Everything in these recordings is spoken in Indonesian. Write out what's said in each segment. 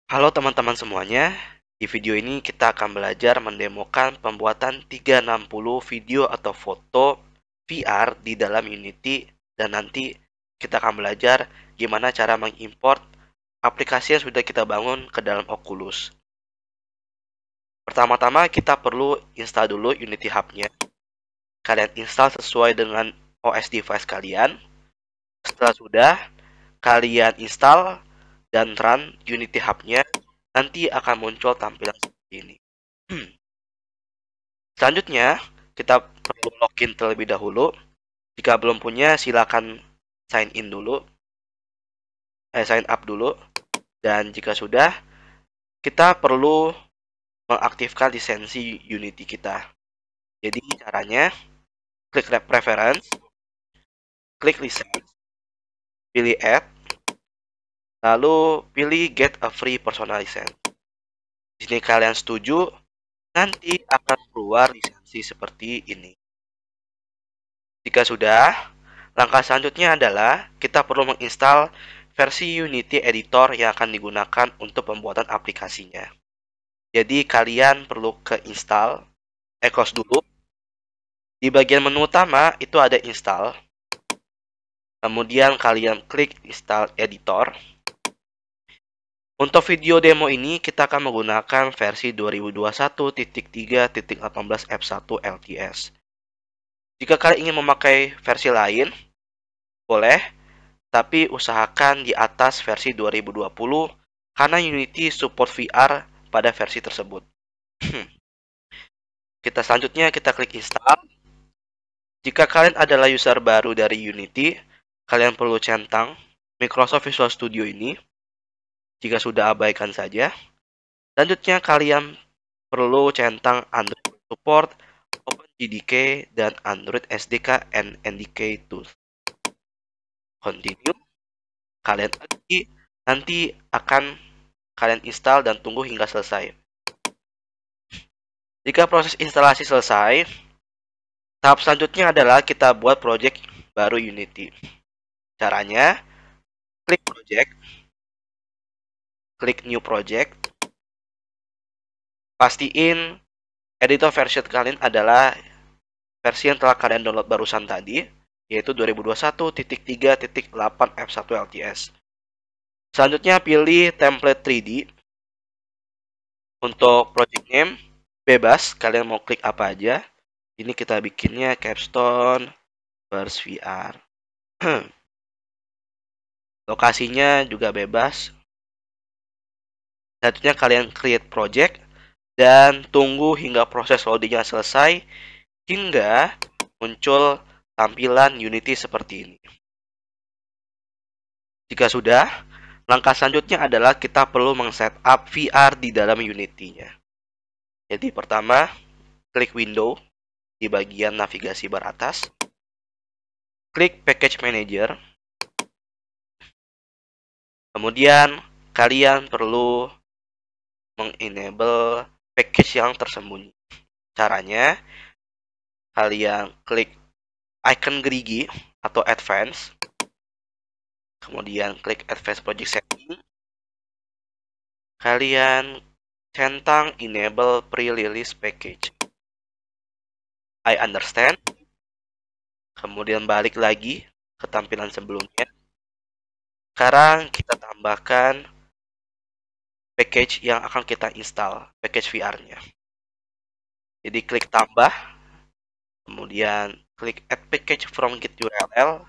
Halo teman-teman semuanya, di video ini kita akan belajar mendemokan pembuatan 360 video atau foto VR di dalam Unity dan nanti kita akan belajar gimana cara mengimport aplikasi yang sudah kita bangun ke dalam Oculus. Pertama-tama kita perlu install dulu Unity Hub-nya. Kalian install sesuai dengan OS device kalian. Setelah sudah, kalian install dan run Unity Hub-nya, nanti akan muncul tampilan seperti ini. Selanjutnya, kita perlu login terlebih dahulu. Jika belum punya, silakan sign up dulu. Dan jika sudah, kita perlu mengaktifkan lisensi Unity kita. Jadi caranya, klik Preference, klik License, pilih Add, lalu pilih Get a Free Personal License. Di sini kalian setuju, nanti akan keluar lisensi seperti ini. Jika sudah, langkah selanjutnya adalah kita perlu menginstal versi Unity Editor yang akan digunakan untuk pembuatan aplikasinya. Jadi kalian perlu ke install, close dulu. Di bagian menu utama itu ada install. Kemudian kalian klik install editor. Untuk video demo ini kita akan menggunakan versi 2021.3.18 F1 LTS. Jika kalian ingin memakai versi lain, boleh, tapi usahakan di atas versi 2020 karena Unity support VR pada versi tersebut. Kita klik install. Jika kalian adalah user baru dari Unity, kalian perlu centang Microsoft Visual Studio ini. Jika sudah, abaikan saja. Selanjutnya kalian perlu centang Android support, OpenJDK, dan Android SDK and NDK tools. Continue. Kalian nanti akan kalian install dan tunggu hingga selesai. Jika proses instalasi selesai, tahap selanjutnya adalah kita buat project baru Unity. Caranya, klik project, klik new project, pastiin editor version kalian adalah versi yang telah kalian download barusan tadi, yaitu 2021.3.8 F1 LTS. Selanjutnya pilih template 3D. Untuk project name, bebas, kalian mau klik apa aja. Ini kita bikinnya Capstone Burst VR. Lokasinya juga bebas. Selanjutnya kalian create project dan tunggu hingga proses loadingnya selesai hingga muncul tampilan Unity seperti ini. Jika sudah, langkah selanjutnya adalah kita perlu meng-setup VR di dalam Unity-nya. Jadi pertama, klik Window di bagian navigasi bar atas. Klik Package Manager. Kemudian kalian perlu mengenable package yang tersembunyi. Caranya, kalian klik icon gerigi atau Advance. Kemudian klik Advanced Project Setting. Kalian centang Enable Pre-Release Package. I understand. Kemudian balik lagi ke tampilan sebelumnya. Sekarang kita tambahkan package yang akan kita install, package VR-nya. Jadi klik tambah, kemudian klik add package from git URL.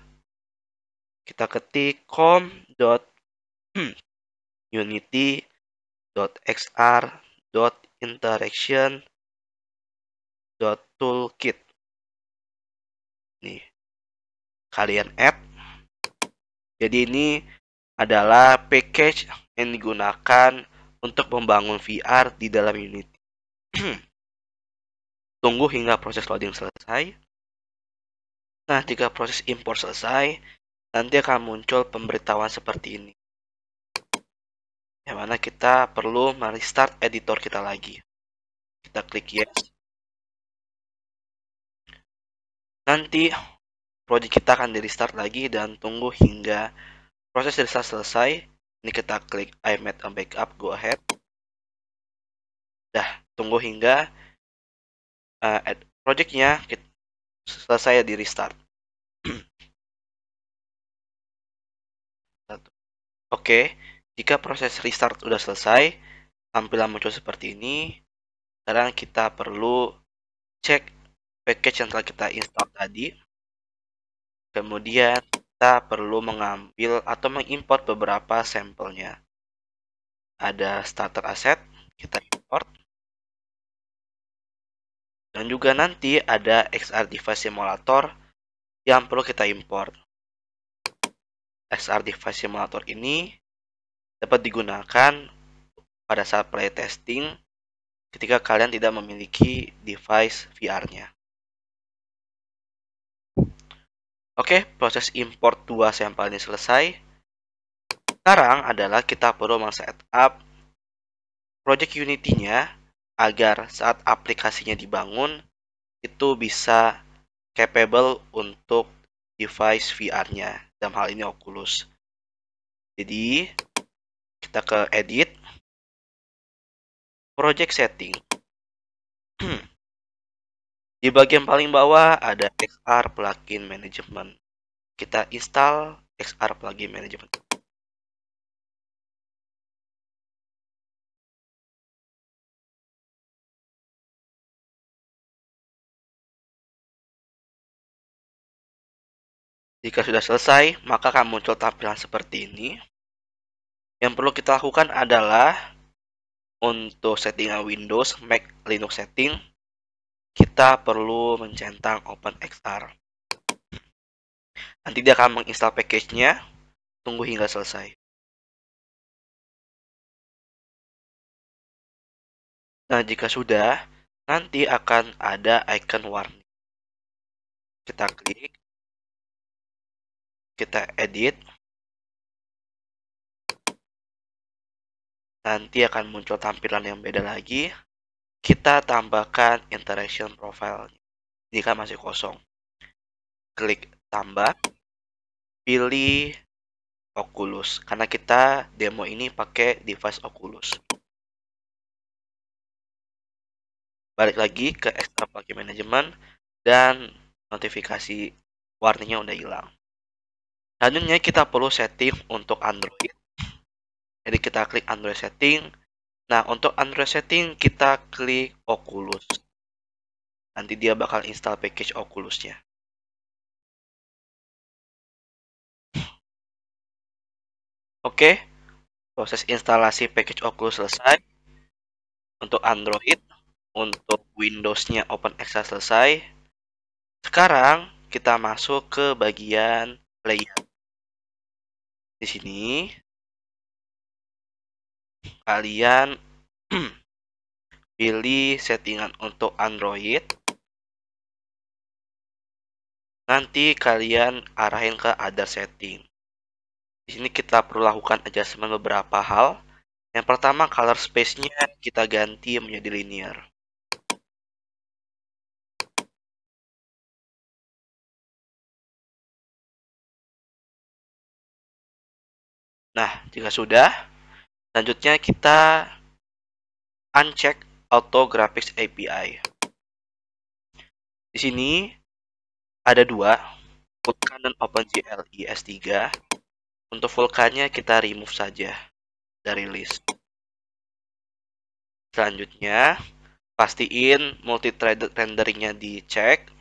Kita ketik com.unity.xr.interaction.toolkit. Nih, kalian add. Jadi ini adalah package yang digunakan untuk membangun VR di dalam Unity. Tunggu hingga proses loading selesai. Nah, jika proses import selesai, nanti akan muncul pemberitahuan seperti ini. Yang mana kita perlu merestart editor kita lagi. Kita klik yes. Nanti project kita akan di restart lagi dan tunggu hingga proses restart selesai Ini kita klik I made a backup, go ahead. Dah, tunggu hingga projectnya selesai di restart. Oke, jika proses restart sudah selesai, tampilan muncul seperti ini. Sekarang kita perlu cek package yang telah kita install tadi. Kemudian kita perlu mengambil atau mengimport beberapa sampelnya. Ada starter asset, kita import. Dan juga nanti ada XR Device Simulator yang perlu kita import. XR Device Simulator ini dapat digunakan pada saat playtesting ketika kalian tidak memiliki device VR-nya. Oke, proses import dua sampel ini selesai. Sekarang adalah kita perlu men-setup project Unity-nya agar saat aplikasinya dibangun itu bisa capable untuk device VR-nya, dalam hal ini Oculus. Jadi kita ke edit, project setting. Di bagian paling bawah ada XR plugin management. Kita install XR plugin management. Jika sudah selesai, maka akan muncul tampilan seperti ini. Yang perlu kita lakukan adalah untuk settingan Windows, Mac, Linux setting, kita perlu mencentang OpenXR. Nanti dia akan menginstal package-nya, tunggu hingga selesai. Nah, jika sudah, nanti akan ada icon warning. Kita klik, kita edit, nanti akan muncul tampilan yang beda lagi. Kita tambahkan interaction profile. Jika masih kosong, klik tambah, pilih Oculus, karena kita demo ini pakai device Oculus. Balik lagi ke extra plugin management dan notifikasi warningnya udah hilang. Selanjutnya kita perlu setting untuk Android. Jadi kita klik Android setting. Nah, untuk Android setting kita klik Oculus. Nanti dia bakal install package Oculusnya. Oke, proses instalasi package Oculus selesai. Untuk Android, untuk Windows-nya OpenXR selesai. Sekarang kita masuk ke bagian player. Di sini kalian pilih settingan untuk Android. Nanti kalian arahin ke other setting. Di sini kita perlu lakukan adjustment beberapa hal. Yang pertama, color space-nya kita ganti menjadi linear. Nah, jika sudah, selanjutnya kita uncheck Auto Graphics API. Di sini ada dua, Vulkan dan OpenGL ES3. Untuk Vulkannya kita remove saja dari list. Selanjutnya, pastiin multi-threaded renderingnya dicek.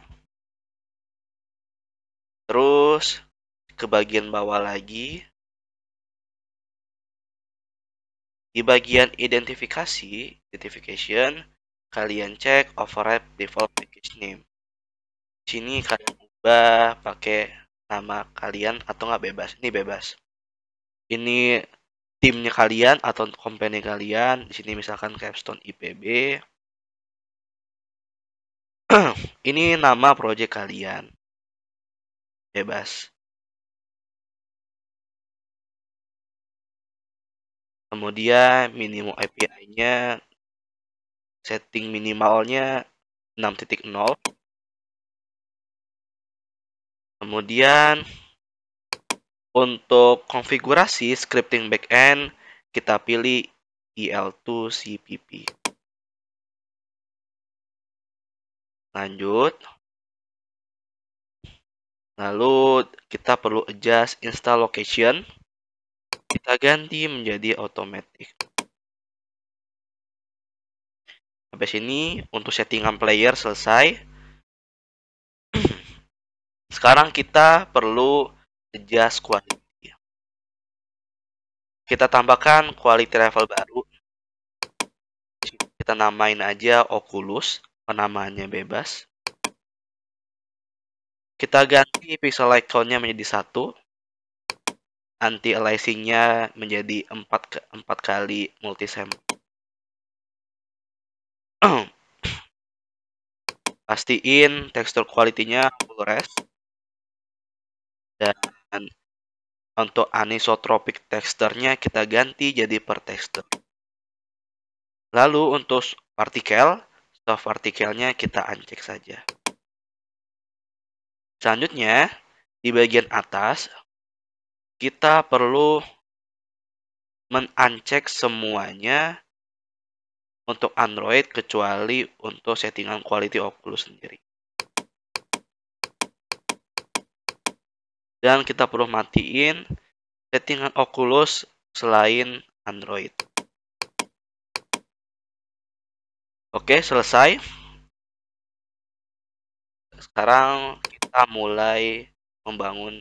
Terus ke bagian bawah lagi. Di bagian identification, kalian cek override default package name. Di sini kalian ubah pakai nama kalian atau nggak bebas. Ini bebas. Ini timnya kalian atau company kalian. Di sini misalkan Capstone IPB. Ini nama project kalian. Bebas. Kemudian minimum API-nya, setting minimalnya 6.0. Kemudian Untuk konfigurasi scripting backend, kita pilih EL2 CPP. Lanjut. Lalu kita perlu adjust install location. Kita ganti menjadi automatic. Sampai sini untuk settingan player selesai. Sekarang kita perlu adjust quality. Kita tambahkan quality level baru. Kita namain aja Oculus, penamaannya bebas. Kita ganti pixel icon-nya menjadi 1. Anti-aliasing-nya menjadi 4 kali multisample. Pastiin tekstur quality-nya full res. Dan untuk anisotropic texture-nya kita ganti jadi per texture. Lalu untuk partikel, soft partikelnya kita uncheck saja. Selanjutnya, di bagian atas, kita perlu men-uncheck semuanya untuk Android kecuali untuk settingan quality Oculus sendiri. Dan kita perlu matiin settingan Oculus selain Android. Oke, selesai. Sekarang kita mulai membangun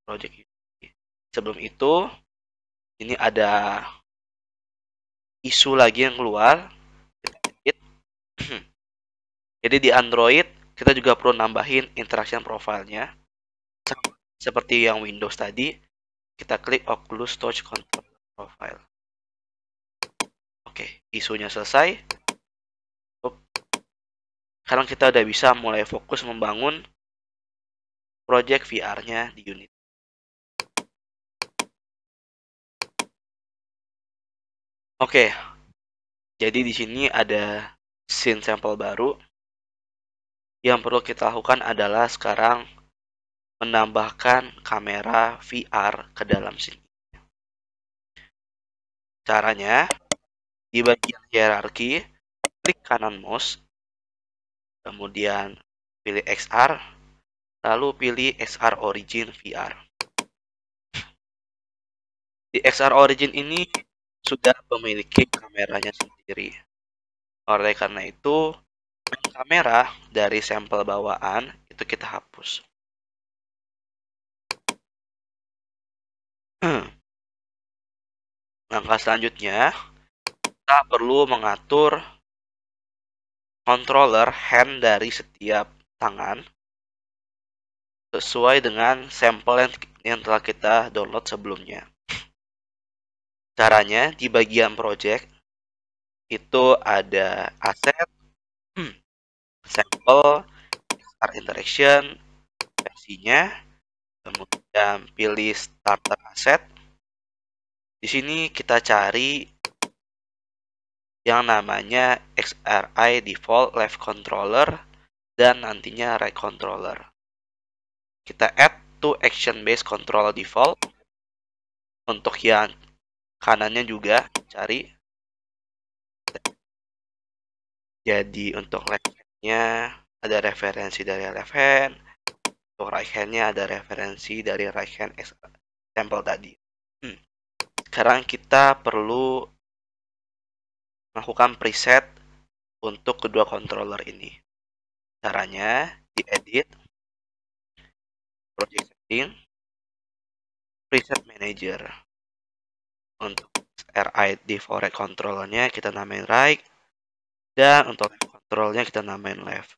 project ini. Sebelum itu, ini ada isu lagi yang keluar. Jadi di Android, kita juga perlu nambahin interaction profile-nya. Seperti yang Windows tadi, kita klik Oculus Touch Controller Profile. Oke, isunya selesai. Sekarang kita udah bisa mulai fokus membangun project VR-nya di Unity. Oke, jadi di sini ada scene sampel baru. Yang perlu kita lakukan adalah sekarang menambahkan kamera VR ke dalam scene. Caranya, di bagian hierarki, klik kanan mouse, kemudian pilih XR, lalu pilih XR Origin VR. Di XR Origin ini sudah memiliki kameranya sendiri. Oleh karena itu, kamera dari sampel bawaan itu kita hapus. Langkah selanjutnya, kita perlu mengatur controller hand dari setiap tangan sesuai dengan sampel yang telah kita download sebelumnya. Caranya, di bagian project itu ada aset, sampel, XR interaction, versinya, kemudian pilih starter asset. Di sini kita cari yang namanya XRI default left controller dan nantinya right controller. Kita add to action based control default. Untuk yang kanannya juga cari. Jadi untuk left hand-nya ada referensi dari left hand. Untuk right hand-nya ada referensi dari right hand sampel tadi. Sekarang kita perlu melakukan preset untuk kedua controller ini. Caranya di edit, project setting, preset manager. Untuk RI default right controllernya kita namain right, dan untuk left controlnya kita namain left.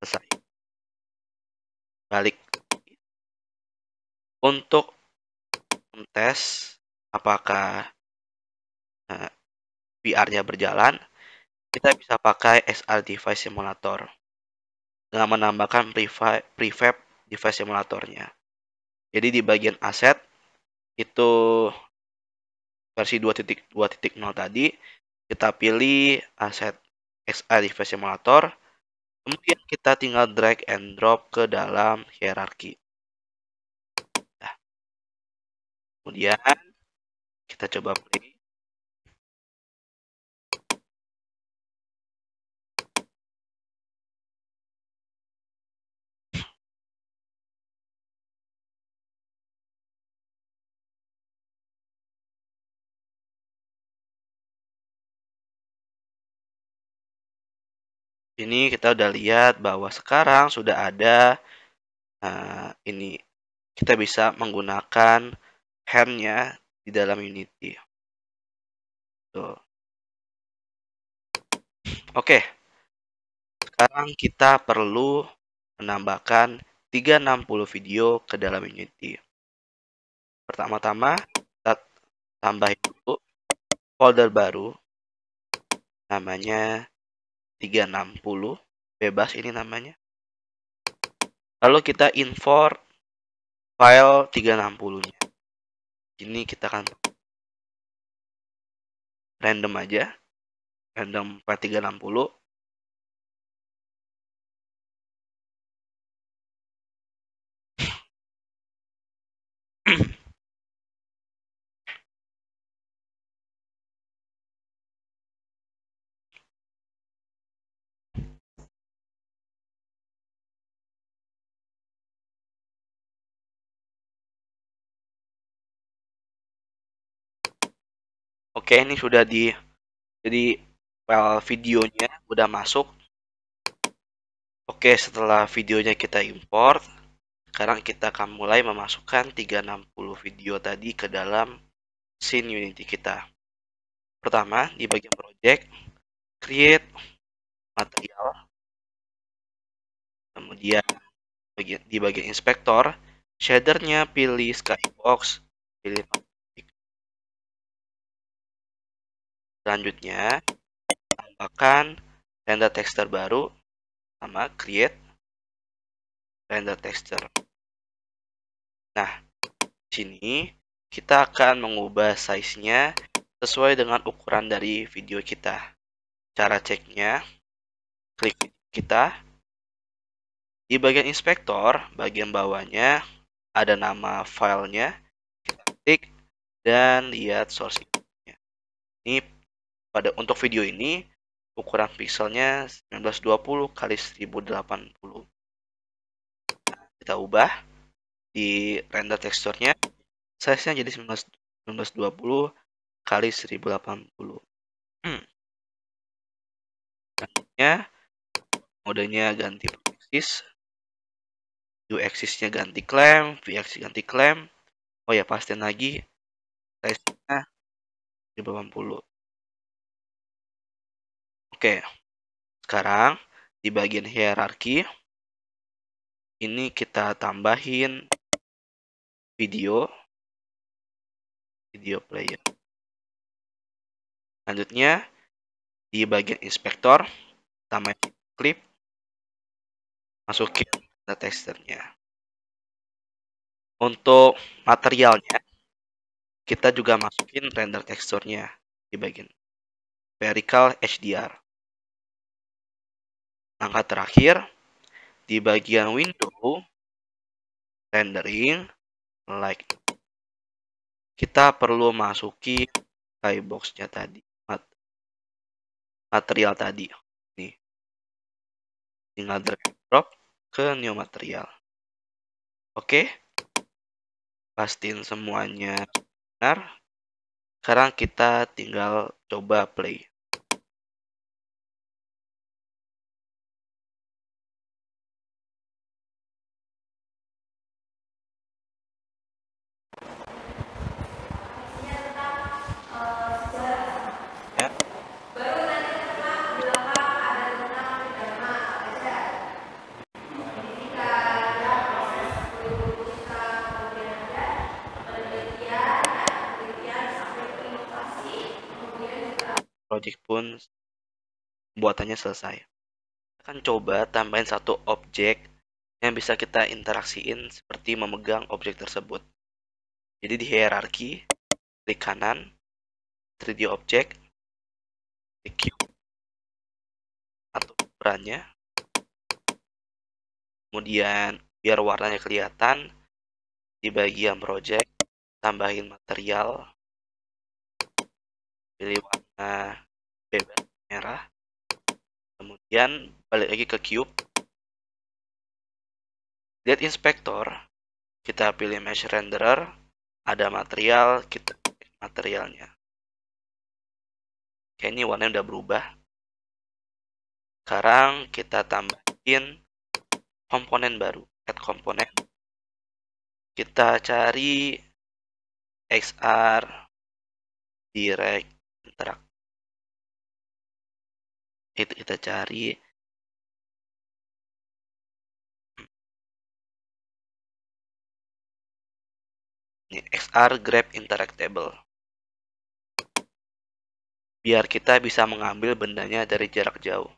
Selesai. Balik. Untuk tes apakah VR-nya berjalan, kita bisa pakai SR Device Simulator dengan menambahkan prefab device simulatornya. Jadi di bagian aset itu versi 2.2.0 tadi, kita pilih aset XR Device Simulator, kemudian kita tinggal drag and drop ke dalam hierarki. Kemudian kita coba play. Ini kita udah lihat bahwa sekarang sudah ada ini kita bisa menggunakan handnya di dalam Unity. Tuh. Oke, sekarang kita perlu menambahkan 360 video ke dalam Unity. Pertama-tama kita tambahin dulu folder baru namanya 360, bebas ini namanya. Lalu kita import file 360-nya. Ini kita akan random aja, random file 360. Oke, ini sudah jadi file videonya udah masuk. Oke, setelah videonya kita import, sekarang kita akan mulai memasukkan 360 video tadi ke dalam scene Unity kita. Pertama, di bagian project, create material. Kemudian di bagian inspektor, shadernya pilih skybox, pilih plastik. Selanjutnya, tambahkan render texture baru sama create render texture. Nah, di sini kita akan mengubah size-nya sesuai dengan ukuran dari video kita. Cara ceknya, klik kita. Di bagian inspektor, bagian bawahnya ada nama filenya. Kita klik dan lihat source-nya. Ini untuk video ini ukuran pixelnya 1920 kali 1080. Nah, kita ubah di render teksturnya, size-nya jadi 1920 kali 1080. Selanjutnya, modenya ganti axis, U-axis-nya ganti clamp, V-axis ganti clamp. Oh ya, pastiin lagi size-nya 1080. Oke, sekarang di bagian hierarki ini kita tambahin video player. Selanjutnya di bagian inspektor tambahin clip, masukin teksturnya. Untuk materialnya kita juga masukin render teksturnya di bagian vertical HDR. Langkah terakhir di bagian window rendering like kita perlu masuki skybox-nya tadi, material tadi. Nih, tinggal drag and drop ke new material. Oke, pastiin semuanya benar. Sekarang kita tinggal coba play. Ya. Project pun pembuatannya selesai. Kita akan coba tambahin satu objek yang bisa kita interaksiin seperti memegang objek tersebut. Jadi di hierarki, klik kanan, 3D object, klik cube, atau ukurannya. Kemudian biar warnanya kelihatan, di bagian project, tambahin material, pilih warna bebas merah, kemudian balik lagi ke cube, lihat inspektor, kita pilih mesh renderer, ada material, kita pilih materialnya. Oke, ini warnanya udah berubah. Sekarang kita tambahin komponen baru, add komponen. Kita cari XR Direct Interact. Itu kita cari. Ini XR Grab Interactable. Biar kita bisa mengambil bendanya dari jarak jauh.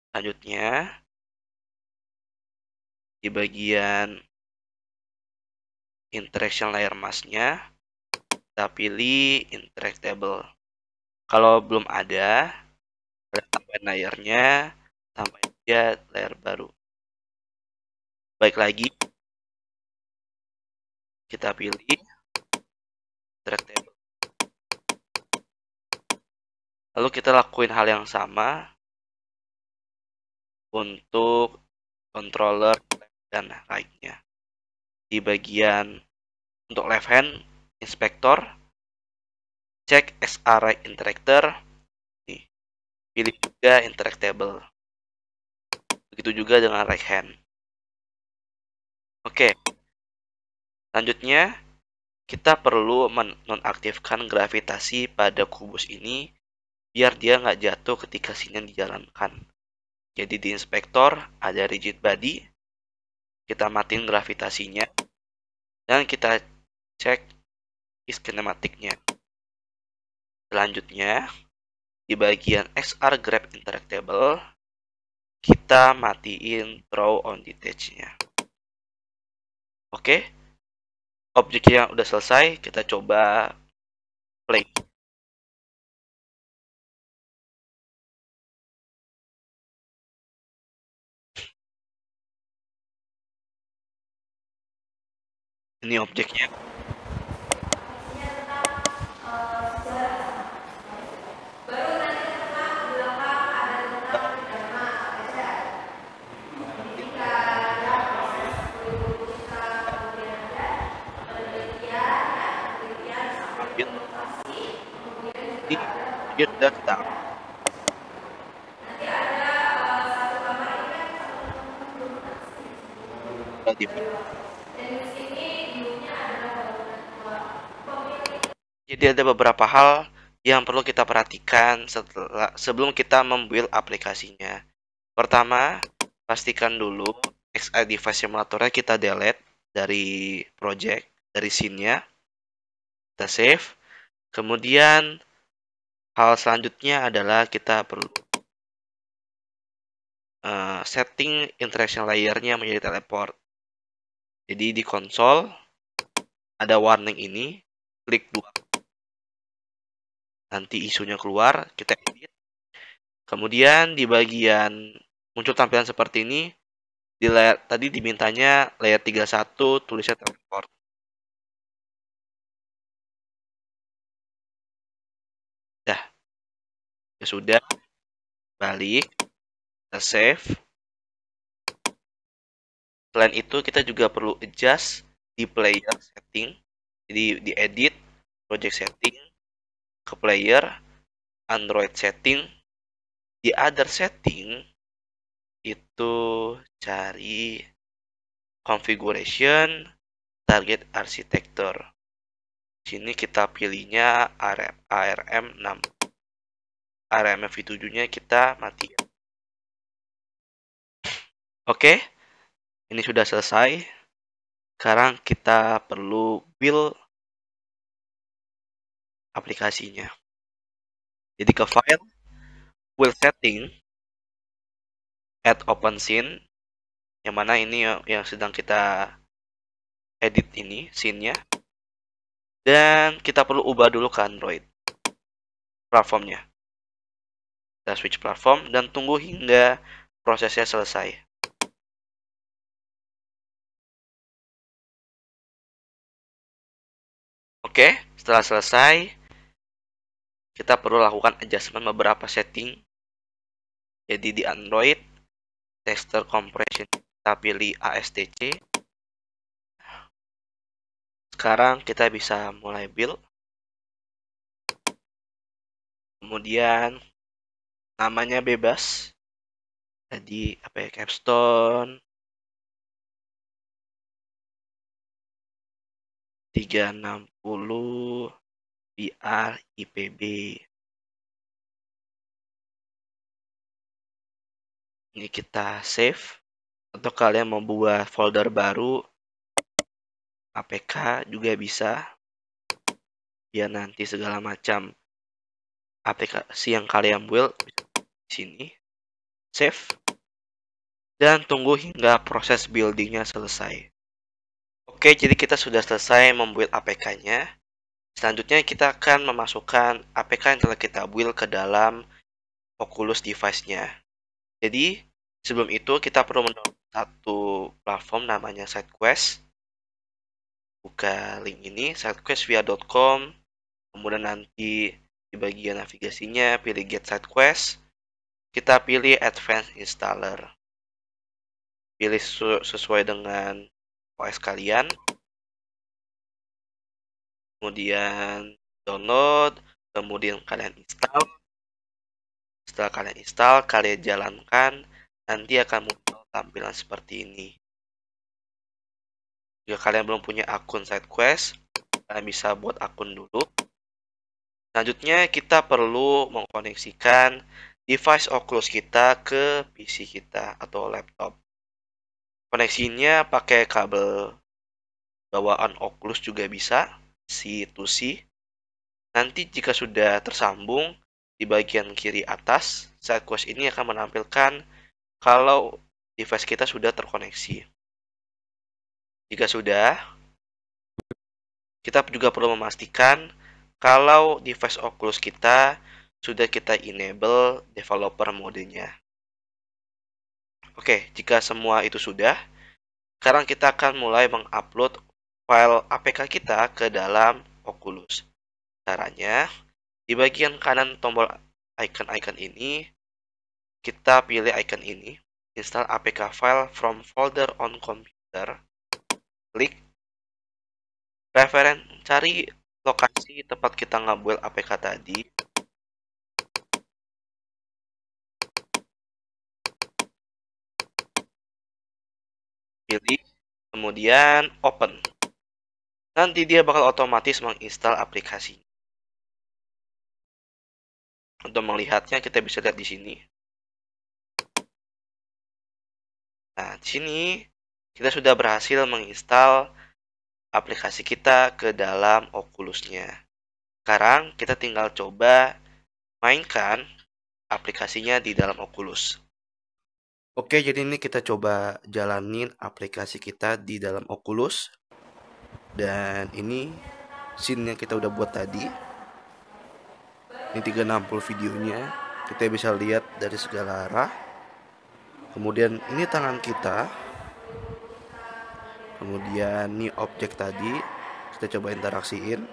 Selanjutnya, di bagian interaction layer mask-nya, kita pilih interactable. Kalau belum ada, kita tambahin layernya, tambahin aja layer baru. Baik lagi, kita pilih interactable. Lalu kita lakuin hal yang sama untuk controller left dan right-nya. Di bagian untuk left hand inspector, cek XR right interactor, nih, pilih juga interactable. Begitu juga dengan right hand. Oke, selanjutnya kita perlu menonaktifkan gravitasi pada kubus ini biar dia nggak jatuh ketika scene dijalankan. Jadi di inspektor ada rigid body, kita matiin gravitasinya, dan kita cek kinematiknya. Selanjutnya, di bagian XR Grab Interactable, kita matiin Throw on Detach-nya. Oke, objeknya udah selesai, kita coba play. Ini objeknya. Dia sudah kita jadi ada beberapa hal yang perlu kita perhatikan sebelum kita membuild aplikasinya. Pertama, pastikan dulu XR device simulatornya kita delete dari project, dari scene-nya. Kita save. Kemudian hal selanjutnya adalah kita perlu setting interaction layer-nya menjadi teleport. Jadi di konsol ada warning ini, klik 2. Nanti isunya keluar, kita edit. Kemudian di bagian muncul tampilan seperti ini, di layer tadi dimintanya layer 31 tulisnya teleport. Dah. Ya sudah. Balik. Kita save. Selain itu kita juga perlu adjust di player setting. Jadi di edit, project setting, ke player, Android setting, di other setting itu cari configuration target architecture. Sini kita pilihnya ARM 6. ARM V7-nya kita mati. Oke, ini sudah selesai. Sekarang kita perlu build aplikasinya. Jadi ke file, build setting, add open scene, yang mana ini yang sedang kita edit ini scene-nya. Dan kita perlu ubah dulu ke Android platformnya. Kita switch platform dan tunggu hingga prosesnya selesai. Oke, setelah selesai, kita perlu lakukan adjustment beberapa setting. Jadi di Android, texture compression kita pilih ASTC. Sekarang kita bisa mulai build. Kemudian namanya bebas. Jadi apa ya, capstone 360 VR IPB. Ini kita save. Atau kalian mau buat folder baru APK juga bisa. Biar nanti segala macam aplikasi yang kalian build di sini. Save. Dan tunggu hingga proses buildingnya selesai. Oke, jadi kita sudah selesai membuild APK-nya. Selanjutnya kita akan memasukkan APK yang telah kita build ke dalam Oculus device-nya. Jadi, sebelum itu kita perlu mendownload satu platform namanya SideQuest. Buka link ini, sidequestvia.com. Kemudian nanti di bagian navigasinya pilih Get SideQuest. Kita pilih Advanced Installer. Pilih sesuai dengan OS kalian. Kemudian download, kemudian kalian install. Setelah kalian install, kalian jalankan, nanti akan muncul tampilan seperti ini. Jika kalian belum punya akun SideQuest, kalian bisa buat akun dulu. Selanjutnya kita perlu mengkoneksikan device Oculus kita ke PC kita atau laptop. Koneksinya pakai kabel bawaan Oculus juga bisa, C to C. Nanti jika sudah tersambung, di bagian kiri atas, SideQuest ini akan menampilkan kalau device kita sudah terkoneksi. Jika sudah, kita juga perlu memastikan kalau device Oculus kita sudah kita enable developer modenya. Oke, jika semua itu sudah, sekarang kita akan mulai mengupload file APK kita ke dalam Oculus. Caranya, di bagian kanan tombol icon-icon ini, kita pilih icon ini, install APK file from folder on computer, klik, cari lokasi tempat kita nge-build APK tadi, pilih, kemudian open. Nanti dia bakal otomatis menginstal aplikasi. Untuk melihatnya kita bisa lihat di sini. Nah, di sini kita sudah berhasil menginstal aplikasi kita ke dalam Oculus-nya. Sekarang kita tinggal coba mainkan aplikasinya di dalam Oculus. Oke, jadi ini kita coba jalanin aplikasi kita di dalam Oculus. Dan ini scene yang kita udah buat tadi. Ini 360 videonya. Kita bisa lihat dari segala arah. Kemudian ini tangan kita. Kemudian ini objek tadi. Kita coba interaksiin.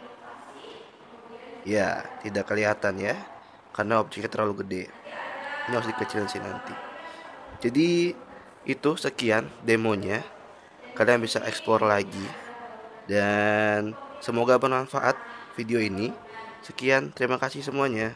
Ya, tidak kelihatan ya. Karena objeknya terlalu gede. Ini harus dikecilin sih nanti. Jadi itu sekian demonya. Kalian bisa explore lagi. Dan semoga bermanfaat video ini. Sekian, terima kasih semuanya.